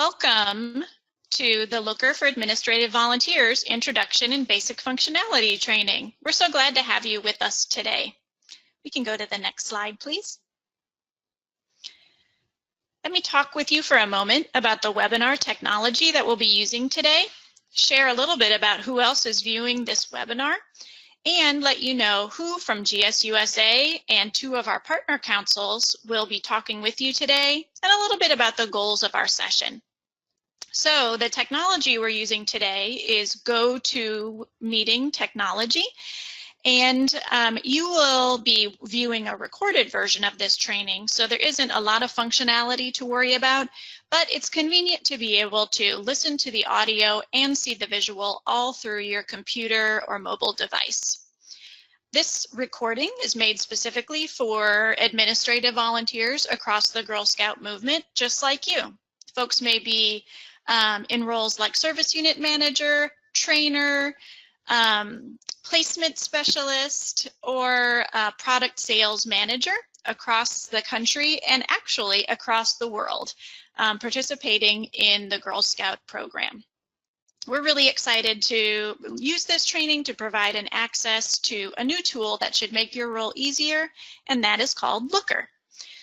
Welcome to the Looker for Administrative Volunteers Introduction and Basic Functionality Training. We're so glad to have you with us today. We can go to the next slide, please. Let me talk with you for a moment about the webinar technology that we'll be using today, share a little bit about who else is viewing this webinar, and let you know who from GSUSA and 2 of our partner councils will be talking with you today, and a little bit about the goals of our session. So the technology we're using today is GoToMeeting technology, and you will be viewing a recorded version of this training, so there isn't a lot of functionality to worry about, but it's convenient to be able to listen to the audio and see the visual all through your computer or mobile device. This recording is made specifically for administrative volunteers across the Girl Scout movement, just like you. Folks may be in roles like service unit manager, trainer, placement specialist, or product sales manager across the country and actually across the world, participating in the Girl Scout program. We're really excited to use this training to provide an access to a new tool that should make your role easier, and that is called Looker.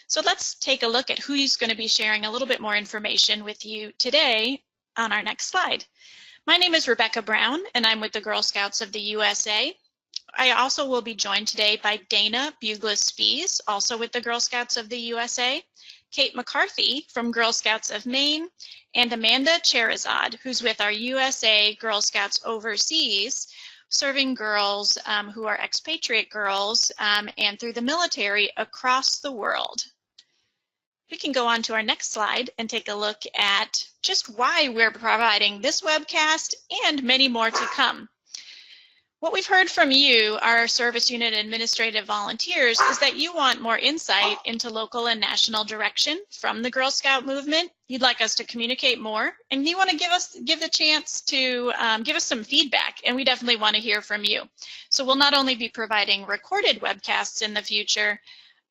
So let's take a look at who's going to be sharing a little bit more information with you today on our next slide. My name is Rebecca Brown, and I'm with the Girl Scouts of the USA. I also will be joined today by Dana Buglas-Fees, also with the Girl Scouts of the USA, Kate McCarthy from Girl Scouts of Maine, and Amanda Cherizad, who's with our USA Girl Scouts Overseas, serving girls who are expatriate girls and through the military across the world. We can go on to our next slide and take a look at just why we're providing this webcast and many more to come. What we've heard from you, our service unit administrative volunteers, is that you want more insight into local and national direction from the Girl Scout movement. You'd like us to communicate more, and you want to give the chance to give us some feedback, and we definitely want to hear from you. So we'll not only be providing recorded webcasts in the future,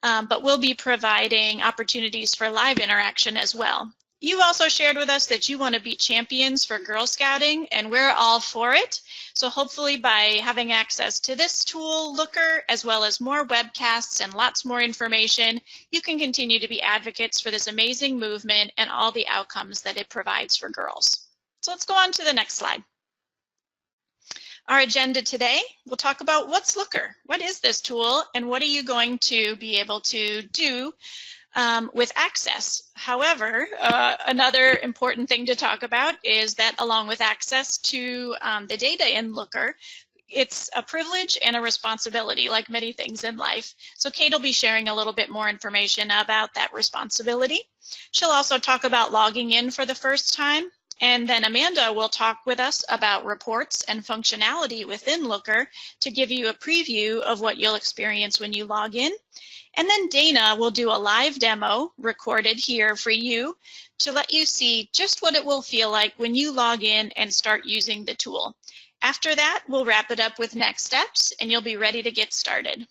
but we'll be providing opportunities for live interaction as well. You also shared with us that you want to be champions for Girl Scouting, and we're all for it. So hopefully by having access to this tool, Looker, as well as more webcasts and lots more information, you can continue to be advocates for this amazing movement and all the outcomes that it provides for girls. So let's go on to the next slide. Our agenda today, we'll talk about what's Looker, what is this tool, and what are you going to be able to do with access. However, another important thing to talk about is that along with access to the data in Looker, it's a privilege and a responsibility, like many things in life. So Kate will be sharing a little bit more information about that responsibility. She'll also talk about logging in for the first time. And then Amanda will talk with us about reports and functionality within Looker to give you a preview of what you'll experience when you log in. And then Dana will do a live demo recorded here for you to let you see just what it will feel like when you log in and start using the tool. After that, we'll wrap it up with next steps and you'll be ready to get started.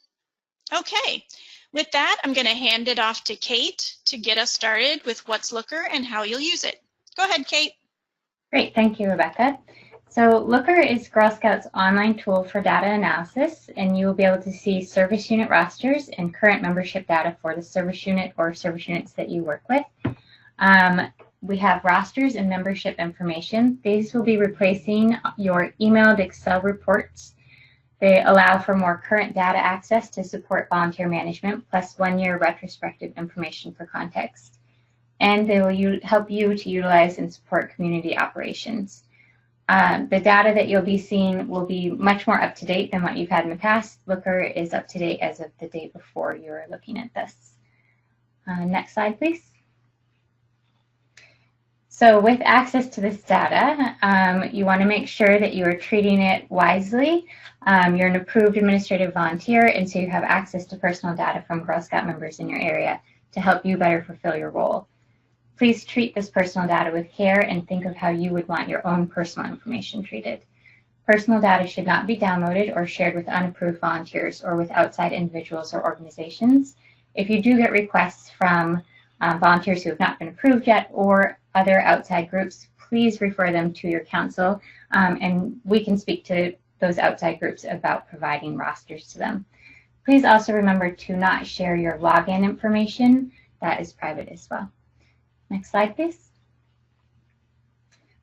Okay, with that, I'm going to hand it off to Kate to get us started with what's Looker and how you'll use it. Go ahead, Kate. Great, thank you, Rebecca. So Looker is Girl Scouts' online tool for data analysis, and you will be able to see service unit rosters and current membership data for the service unit or service units that you work with. We have rosters and membership information. These will be replacing your emailed Excel reports. They allow for more current data access to support volunteer management, plus one-year retrospective information for context. And they will help you to utilize and support community operations. The data that you'll be seeing will be much more up-to-date than what you've had in the past. Looker is up-to-date as of the day before you're looking at this. Next slide, please. So with access to this data, you want to make sure that you are treating it wisely. You're an approved administrative volunteer, and so you have access to personal data from Girl Scout members in your area to help you better fulfill your role. Please treat this personal data with care and think of how you would want your own personal information treated. Personal data should not be downloaded or shared with unapproved volunteers or with outside individuals or organizations. If you do get requests from volunteers who have not been approved yet or other outside groups, please refer them to your council, and we can speak to those outside groups about providing rosters to them. Please also remember to not share your login information. That is private as well. Next slide, please.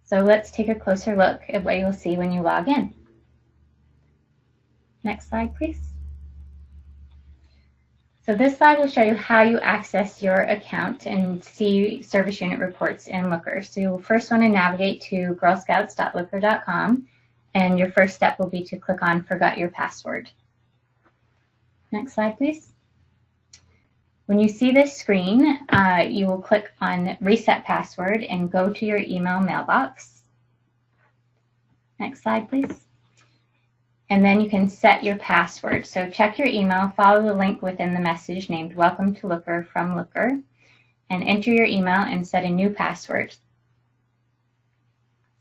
So let's take a closer look at what you'll see when you log in. Next slide, please. So this slide will show you how you access your account and see service unit reports in Looker. So you'll first want to navigate to girlscouts.looker.com, and your first step will be to click on Forgot Your Password. Next slide, please. When you see this screen, you will click on Reset Password and go to your email mailbox. Next slide, please. And then you can set your password. So check your email, follow the link within the message named Welcome to Looker from Looker, and enter your email and set a new password.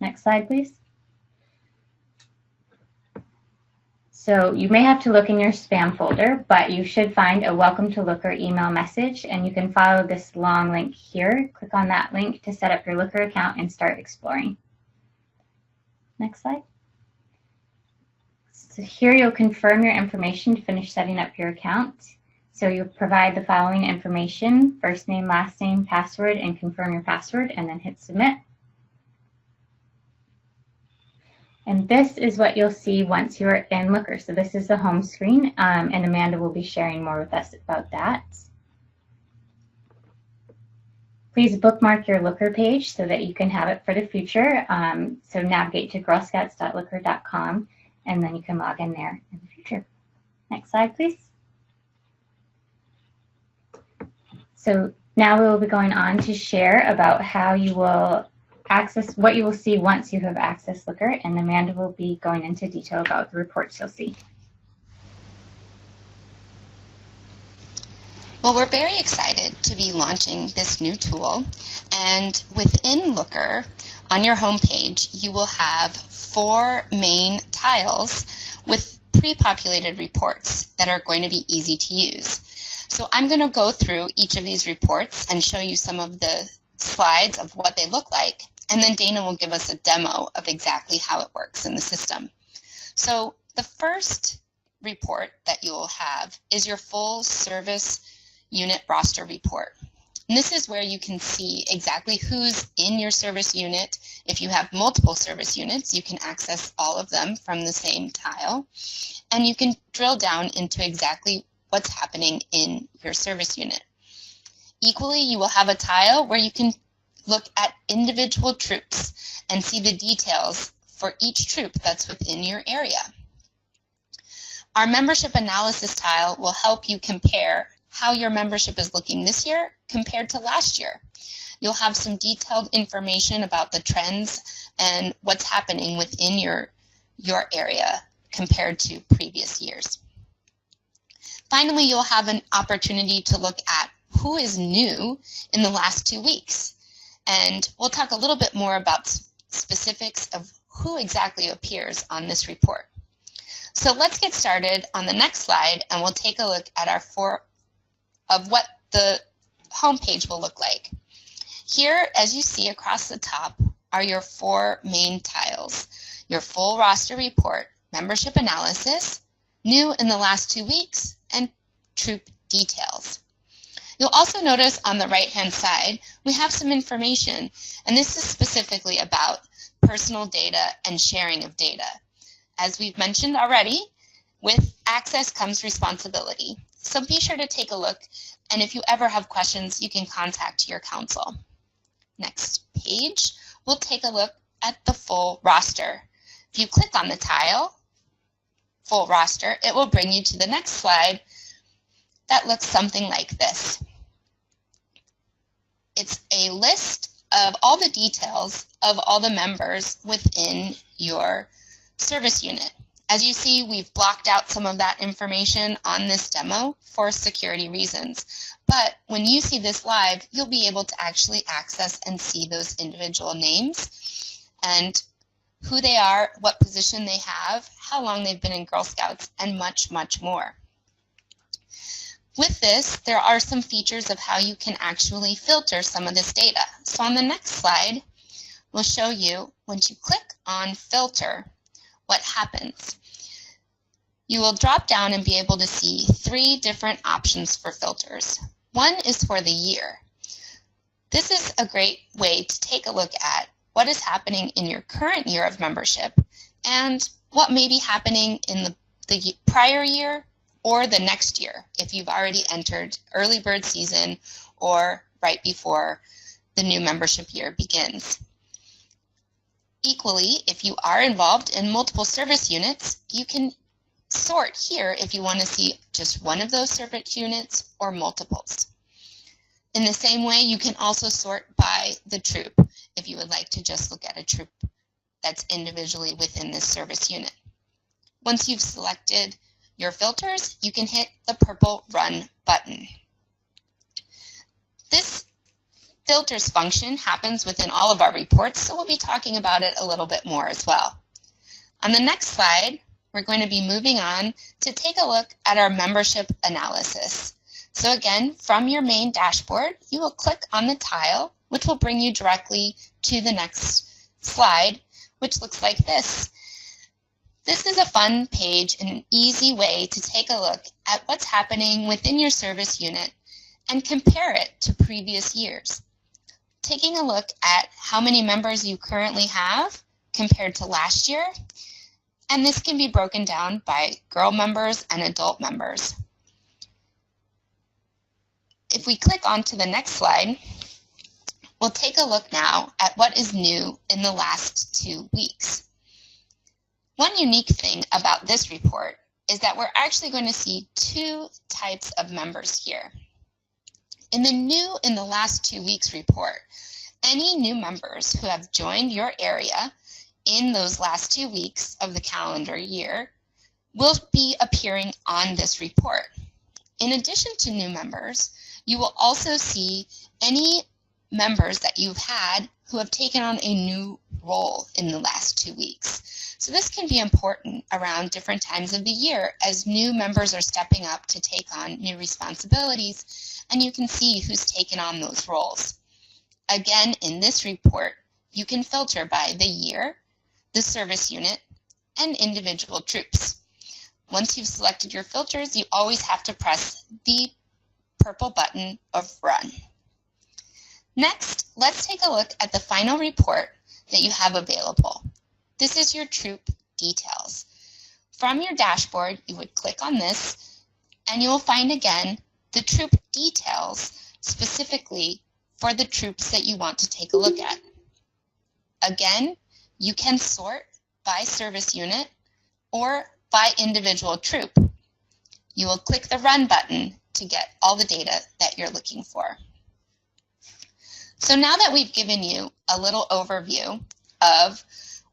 Next slide, please. So you may have to look in your spam folder, but you should find a Welcome to Looker email message, and you can follow this long link here. Click on that link to set up your Looker account and start exploring. Next slide. So here you'll confirm your information to finish setting up your account. So you'll provide the following information: first name, last name, password, and confirm your password, and then hit submit. And this is what you'll see once you're in Looker. So this is the home screen, and Amanda will be sharing more with us about that. Please bookmark your Looker page so that you can have it for the future. So navigate to girlscouts.looker.com, and then you can log in there in the future. Next slide, please. So now we will be going on to share about how you will access, what you will see once you have accessed Looker, and Amanda will be going into detail about the reports you'll see. Well, we're very excited to be launching this new tool, and within Looker, on your home page, you will have 4 main tiles with pre-populated reports that are going to be easy to use. So I'm going to go through each of these reports and show you some of the slides of what they look like, and then Dana will give us a demo of exactly how it works in the system. So the first report that you will have is your full service unit roster report. And this is where you can see exactly who's in your service unit. If you have multiple service units, you can access all of them from the same tile, and you can drill down into exactly what's happening in your service unit. Equally, you will have a tile where you can look at individual troops and see the details for each troop that's within your area. Our membership analysis tile will help you compare how your membership is looking this year compared to last year. You'll have some detailed information about the trends and what's happening within your area compared to previous years. Finally, you'll have an opportunity to look at who is new in the last 2 weeks. And we'll talk a little bit more about specifics of who exactly appears on this report. So let's get started on the next slide, and we'll take a look at our 4 of what the home page will look like. Here, as you see across the top, are your 4 main tiles: your full roster report, membership analysis, new in the last 2 weeks, and troop details. You'll also notice on the right-hand side, we have some information, and this is specifically about personal data and sharing of data. As we've mentioned already, with access comes responsibility. So be sure to take a look, and if you ever have questions, you can contact your council. Next page, we'll take a look at the full roster. If you click on the tile, full roster, it will bring you to the next slide that looks something like this. It's a list of all the details of all the members within your service unit. As you see, we've blocked out some of that information on this demo for security reasons. But when you see this live, you'll be able to actually access and see those individual names and who they are, what position they have, how long they've been in Girl Scouts, and much, much more. With this, there are some features of how you can actually filter some of this data. So on the next slide, we'll show you once you click on filter, what happens. You will drop down and be able to see 3 different options for filters. One is for the year. This is a great way to take a look at what is happening in your current year of membership and what may be happening in the prior year or the next year if you've already entered early bird season or right before the new membership year begins. Equally, if you are involved in multiple service units, you can sort here if you want to see just one of those service units or multiples. In the same way, you can also sort by the troop if you would like to just look at a troop that's individually within this service unit. Once you've selected your filters, you can hit the purple Run button. This filters function happens within all of our reports, so we'll be talking about it a little bit more as well. On the next slide, we're going to be moving on to take a look at our membership analysis. So again, from your main dashboard, you will click on the tile, which will bring you directly to the next slide, which looks like this. This is a fun page and an easy way to take a look at what's happening within your service unit and compare it to previous years. Taking a look at how many members you currently have compared to last year, and this can be broken down by girl members and adult members. If we click on to the next slide, we'll take a look now at what is new in the last 2 weeks. One unique thing about this report is that we're actually going to see 2 types of members here. In the last 2 weeks report, any new members who have joined your area in those last 2 weeks of the calendar year will be appearing on this report. In addition to new members, you will also see any members that you've had who have taken on a new role in the last 2 weeks. So this can be important around different times of the year as new members are stepping up to take on new responsibilities, and you can see who's taken on those roles. Again, in this report, you can filter by the year, the service unit, and individual troops. Once you've selected your filters, you always have to press the purple button of Run. Next, let's take a look at the final report that you have available. This is your troop details. From your dashboard, you would click on this, and you will find again the troop details specifically for the troops that you want to take a look at. Again, you can sort by service unit or by individual troop. You will click the Run button to get all the data that you're looking for. So now that we've given you a little overview of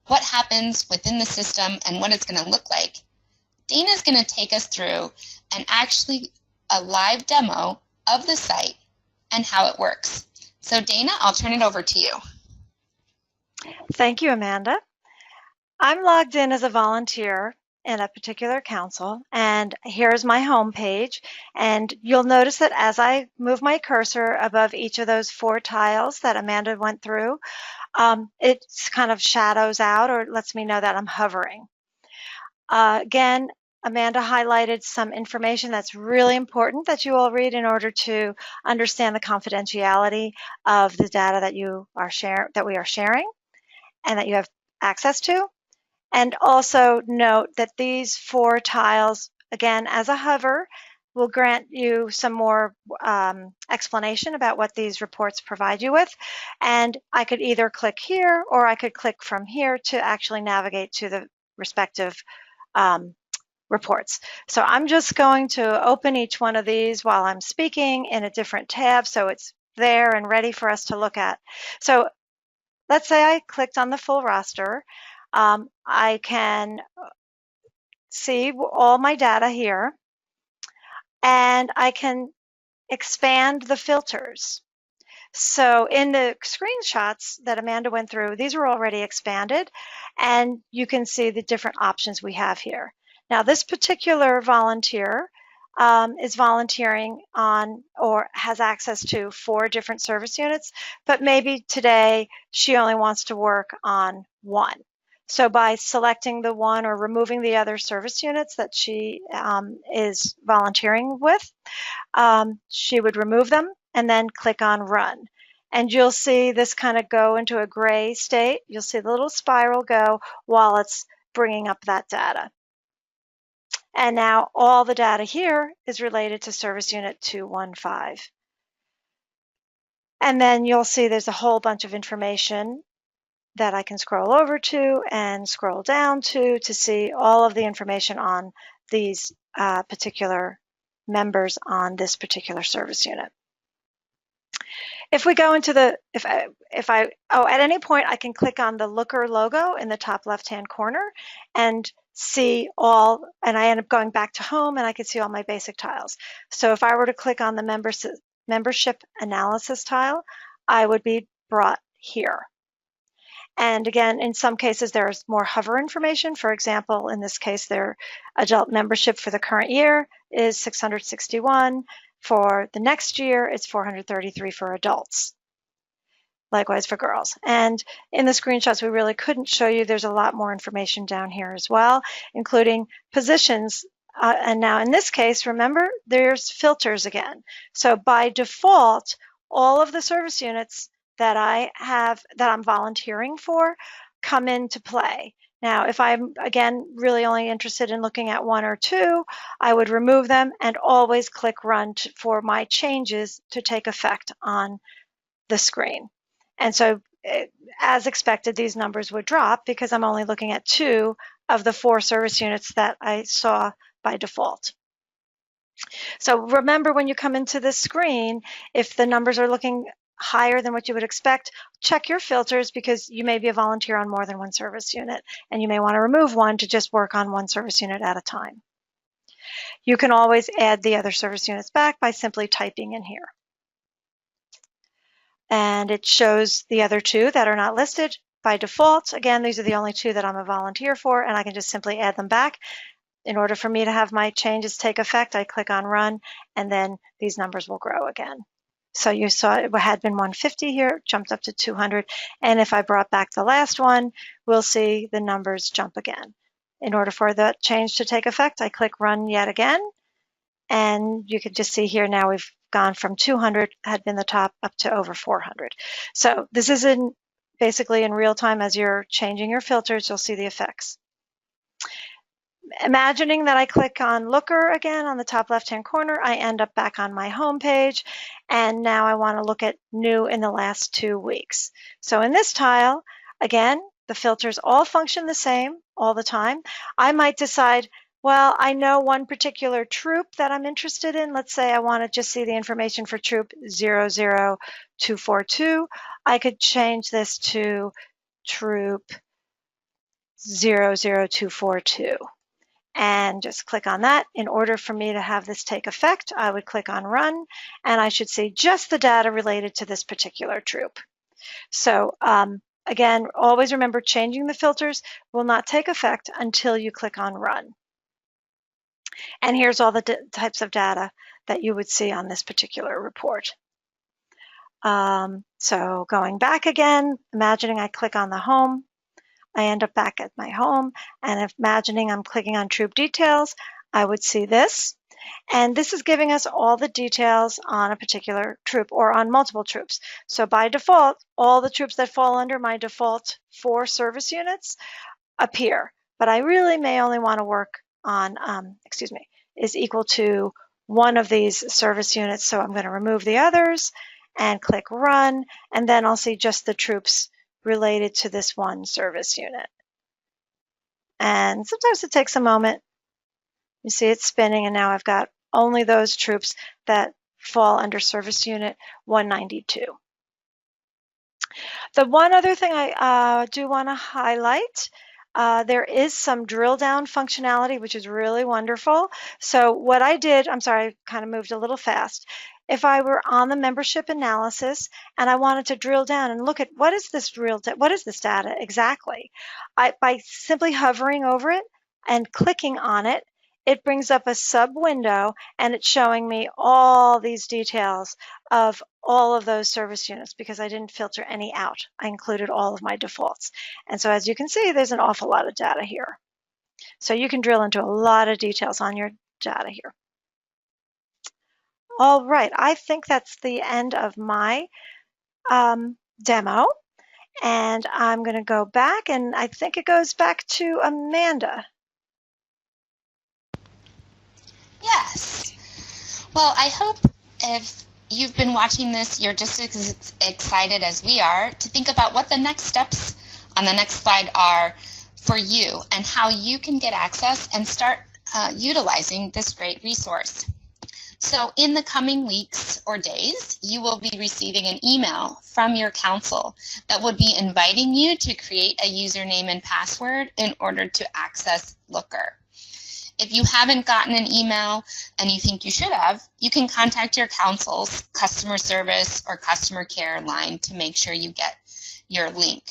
what happens within the system and what it's going to look like, Dana's going to take us through a live demo of the site and how it works. So Dana, I'll turn it over to you. Thank you, Amanda. I'm logged in as a volunteer in a particular council, and here's my home page. And you'll notice that as I move my cursor above each of those 4 tiles that Amanda went through, it kind of shadows out or lets me know that I'm hovering. Again, Amanda highlighted some information that's really important that you all read in order to understand the confidentiality of the data that we are sharing and that you have access to. And also note that these 4 tiles, again, as a hover, will grant you some more explanation about what these reports provide you with. And I could either click here or I could click from here to actually navigate to the respective reports. So I'm just going to open each one of these while I'm speaking in a different tab so it's there and ready for us to look at. So let's say I clicked on the full roster. I can see all my data here, and I can expand the filters. So in the screenshots that Amanda went through, these were already expanded, and you can see the different options we have here. Now, this particular volunteer is volunteering on or has access to 4 different service units, but maybe today she only wants to work on 1. So by selecting the one or removing the other service units that she is volunteering with, she would remove them and then click on Run. And you'll see this kind of go into a gray state. You'll see the little spiral go while it's bringing up that data. And now all the data here is related to Service Unit 215. And then you'll see there's a whole bunch of information that I can scroll over to and scroll down to see all of the information on these particular members on this particular service unit. If we go into the, at any point I can click on the Looker logo in the top left-hand corner and see all, and I end up going back to home and I can see all my basic tiles. So if I were to click on the membership analysis tile, I would be brought here. And again, in some cases, there's more hover information. For example, in this case, their adult membership for the current year is 661. For the next year, it's 433 for adults. Likewise for girls. And in the screenshots, we really couldn't show you. There's a lot more information down here as well, including positions. And now in this case, remember, there's filters again. So by default, all of the service units that I'm volunteering for come into play. Now, if I'm, again, really only interested in looking at 1 or 2, I would remove them and always click Run for my changes to take effect on the screen. And so, as expected, these numbers would drop because I'm only looking at 2 of the 4 service units that I saw by default. So remember, when you come into this screen, if the numbers are looking higher than what you would expect, check your filters because you may be a volunteer on more than 1 service unit and you may want to remove 1 to just work on 1 service unit at a time. You can always add the other service units back by simply typing in here. And it shows the other 2 that are not listed by default. Again, these are the only 2 that I'm a volunteer for, and I can just simply add them back. In order for me to have my changes take effect, I click on Run, and then these numbers will grow again. So you saw it had been 150 here, jumped up to 200. And if I brought back the last one, we'll see the numbers jump again. In order for the change to take effect, I click Run yet again. And you can just see here now we've gone from 200, had been the top, up to over 400. So this is basically in real time. As you're changing your filters, you'll see the effects. Imagining that I click on Looker again on the top left-hand corner, I end up back on my home page, and now I want to look at new in the last 2 weeks. So in this tile, again, the filters all function the same all the time. I might decide, well, I know one particular troop that I'm interested in. Let's say I want to just see the information for troop 00242. I could change this to troop 00242. And just click on that. In order for me to have this take effect, I would click on Run, and I should see just the data related to this particular troop. So again, always remember, changing the filters will not take effect until you click on Run. And here's all the types of data that you would see on this particular report. So going back again, imagining I click on the home, I end up back at my home, and imagining I'm clicking on troop details, I would see this. And this is giving us all the details on a particular troop or on multiple troops. So by default, all the troops that fall under my default 4 service units appear. But I really may only want to work on, is equal to 1 of these service units. So I'm going to remove the others and click Run, and then I'll see just the troops related to this 1 service unit. And sometimes it takes a moment. You see it spinning, and now I've got only those troops that fall under service unit 192. The one other thing I do want to highlight, there is some drill down functionality, which is really wonderful. So what I did, I'm sorry, I kind of moved a little fast. If I were on the membership analysis and I wanted to drill down and look at what is this data exactly, by simply hovering over it and clicking on it, it brings up a sub window and it's showing me all these details of all of those service units because I didn't filter any out. I included all of my defaults. And so as you can see, there's an awful lot of data here. So you can drill into a lot of details on your data here. All right, I think that's the end of my demo. And I'm going to go back, and I think it goes back to Amanda. Yes. Well, I hope if you've been watching this, you're just as excited as we are to think about what the next steps on the next slide are for you and how you can get access and start utilizing this great resource. So in the coming weeks or days, you will be receiving an email from your council that would be inviting you to create a username and password in order to access Looker. If you haven't gotten an email and you think you should have, you can contact your council's customer service or customer care line to make sure you get your link.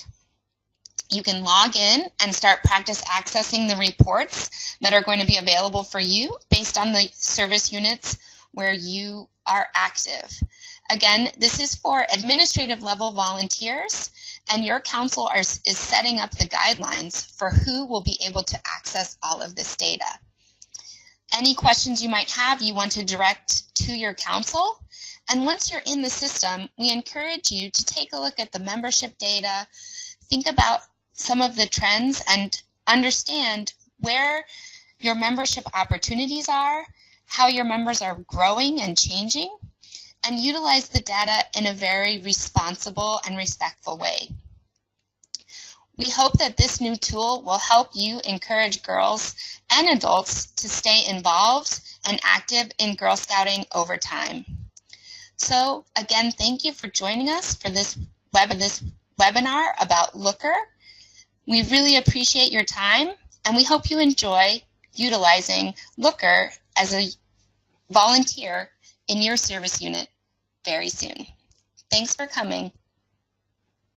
You can log in and start practice accessing the reports that are going to be available for you based on the service units where you are active. Again, this is for administrative level volunteers, and your council is setting up the guidelines for who will be able to access all of this data. Any questions you might have, you want to direct to your council. And once you're in the system, we encourage you to take a look at the membership data, think about some of the trends, and understand where your membership opportunities are, how your members are growing and changing, and utilize the data in a very responsible and respectful way. We hope that this new tool will help you encourage girls and adults to stay involved and active in Girl Scouting over time. So again, thank you for joining us for this webinar about Looker. We really appreciate your time, and we hope you enjoy utilizing Looker as a volunteer in your service unit very soon. Thanks for coming.